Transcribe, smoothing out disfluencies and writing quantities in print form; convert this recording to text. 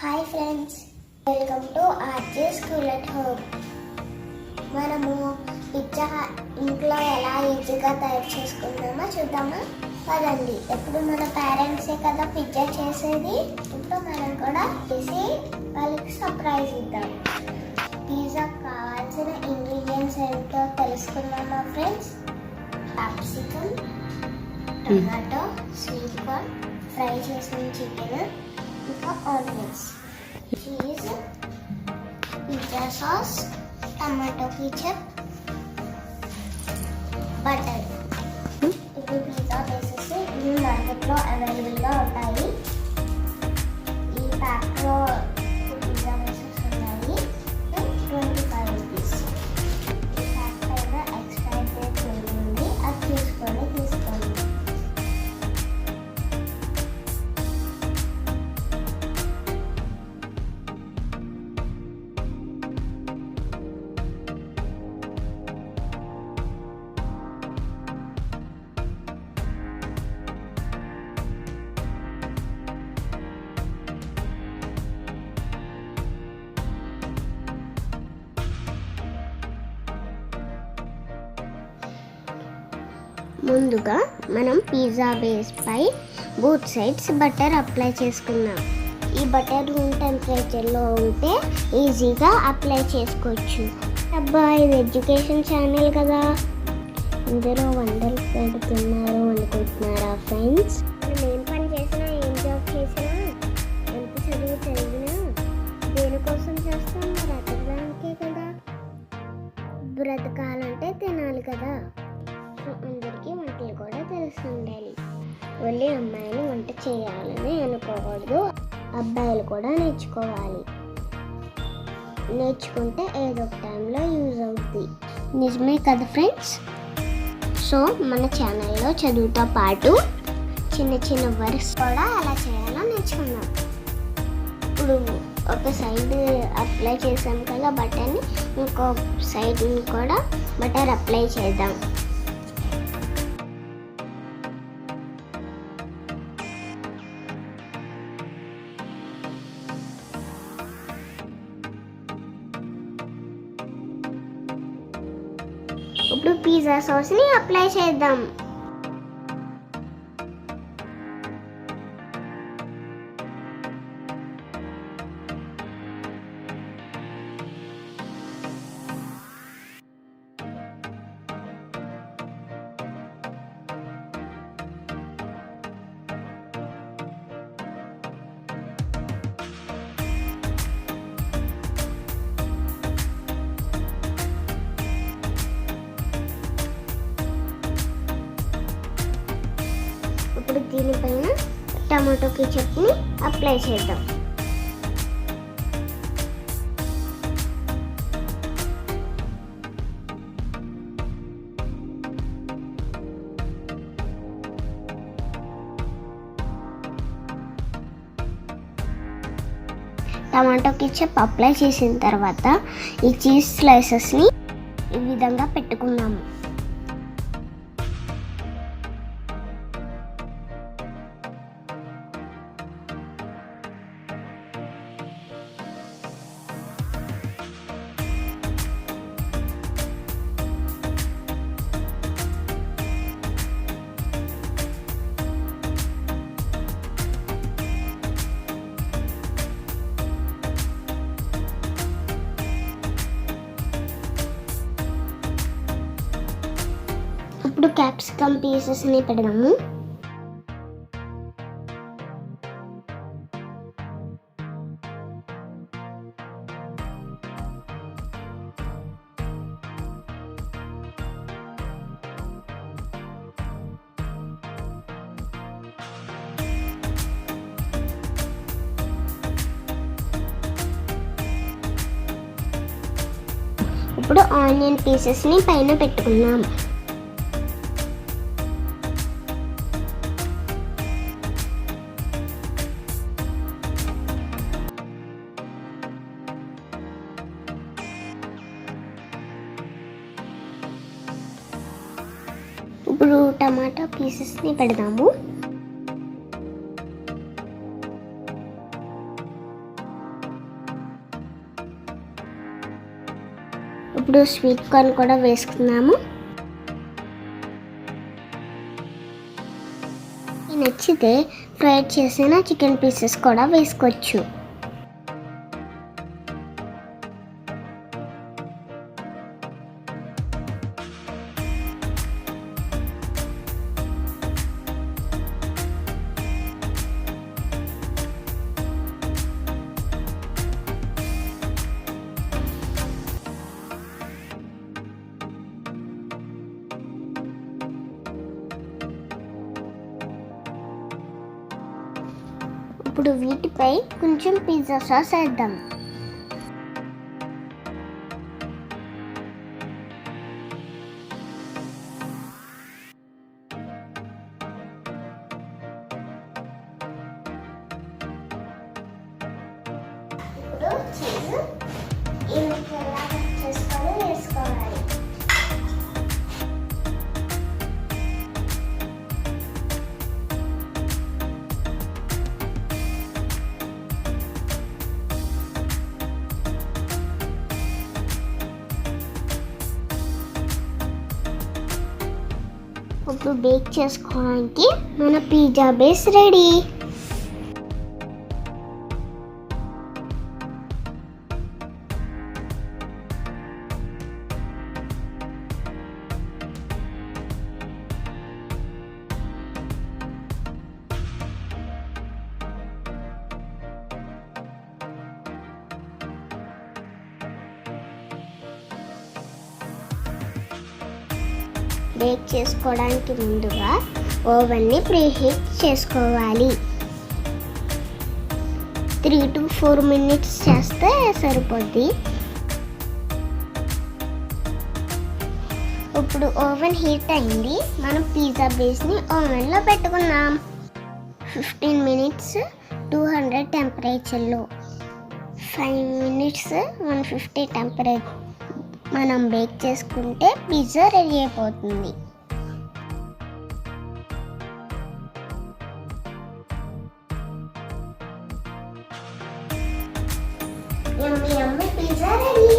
Hi friends, welcome to RJ school at home. మనము pizza ఇంట్లో ఎలా ఈజీగా తయారు చేసుకుందామో చూద్దామా? కదండి, ఎప్పుడు మన పేరెంట్సే కదా పిజ్జా చేసేది. ఇప్పుడు మనం కూడా చేసి వాళ్ళకి సర్ప్రైజ్ ఇద్దాం. పిజ్జా కావాల్సిన ఇంగ్రీడియంట్స్ ఏంటో తెలుసుకుందామా friends? Capsicum, tomato, sweet corn, fry చేసిన చికెన్, ఇంకా onions, cheese, pizza sauce, tomato ketchup, butter. ఇవి పిజ్జా బేసెస్. ఇవి మార్కెట్లో అవైలబుల్గా ఉంటాయి. ఈ ప్యాక్లో పిజ్జా బేసెస్ ఉన్నాయి. 25 రూపీస్. ఈ ప్యాక్ పైన ఎక్స్పైరీ డేట్ ఉంది, అది చూసుకొని తీసుకోండి. ముందుగా మనం పిజ్జా బేస్ పై బోత్ సైడ్స్ బటర్ అప్లై చేసుకుందాం. ఈ బటర్ రూమ్ టెంపరేచర్లో ఉంటే ఈజీగా అప్లై చేసుకోవచ్చు. అబ్బా, ఇది ఎడ్యుకేషన్ ఛానల్ కదా, ఇందులో వంటలు పెడుతున్నారు అనుకుంటున్నారా ఫ్రెండ్స్? మనం ఏం పని చేసినా, ఏం జాబ్ చేసినా, ఎంత చదువు చదివినా దేనికోసం చేస్తాం? బ్రతకడానికే కదా. బ్రతకాలంటే తినాలి కదా. అందరికీ వంటలు కూడా తెలిసి ఉండాలి. ఓన్లీ అమ్మాయిలు వంట చేయాలని అనుకోకూడదు, అబ్బాయిలు కూడా నేర్చుకోవాలి. నేర్చుకుంటే ఏదో ఒక టైంలో యూజ్ అవుతుంది. నిజమే కదా ఫ్రెండ్స్? సో మన ఛానల్లో చదువుతో పాటు చిన్న చిన్న వర్క్స్ కూడా ఎలా చేయాలో నేర్చుకున్నాం. ఇప్పుడు ఒక సైడ్ అప్లై చేసాం కదా బటర్ని, ఇంకో సైడ్ కూడా బటర్ అప్లై చేద్దాం. ఇప్పుడు పిజ్జా సాస్ని అప్లై చేద్దాం. ఇప్పుడు దీనిపైన టమాటో కెచప్ని అప్లై చేద్దాం. టమాటో కెచప్ అప్లై చేసిన తర్వాత ఈ చీజ్ స్లైసెస్ని ఈ విధంగా పెట్టుకున్నాము. ఇప్పుడు క్యాప్సికమ్ పీసెస్ని పెడదాము. ఇప్పుడు ఆనియన్ పీసెస్ని పైన పెట్టుకున్నాం. ఇప్పుడు టమాటా పీసెస్ని పెడదాము. ఇప్పుడు స్వీట్ కార్న్ కూడా వేసుకున్నాము. నచ్చితే ఫ్రై చేసిన చికెన్ పీసెస్ కూడా వేసుకోవచ్చు. ఇప్పుడు వీటిపై కొంచెం పిజ్జా సాస్ వేద్దాం. ఇప్పుడు చీజ్ ఈ ముక్కలా కట్ చేసుకొని వేసుకోవాలి. ఇప్పుడు బేక్ చేసుకోవడానికి మన పిజ్జా బేస్ రెడీ. బేక్ చేసుకోవడానికి ముందుగా ఓవెన్ని ప్రీహీట్ చేసుకోవాలి. 3 to 4 minutes చేస్తే సరిపోద్ది. ఇప్పుడు ఓవెన్ హీట్ అయింది. మనం పిజ్జా బేస్ని ఓవెన్లో పెట్టుకున్నాం. 15 minutes 200 టెంపరేచర్లో, 5 minutes 150 టెంపరేచర్ మనం బేక్ చేసుకుంటే పిజ్జా రెడీ అయిపోతుంది. యమ్మీ పిజ్జా రెడీ.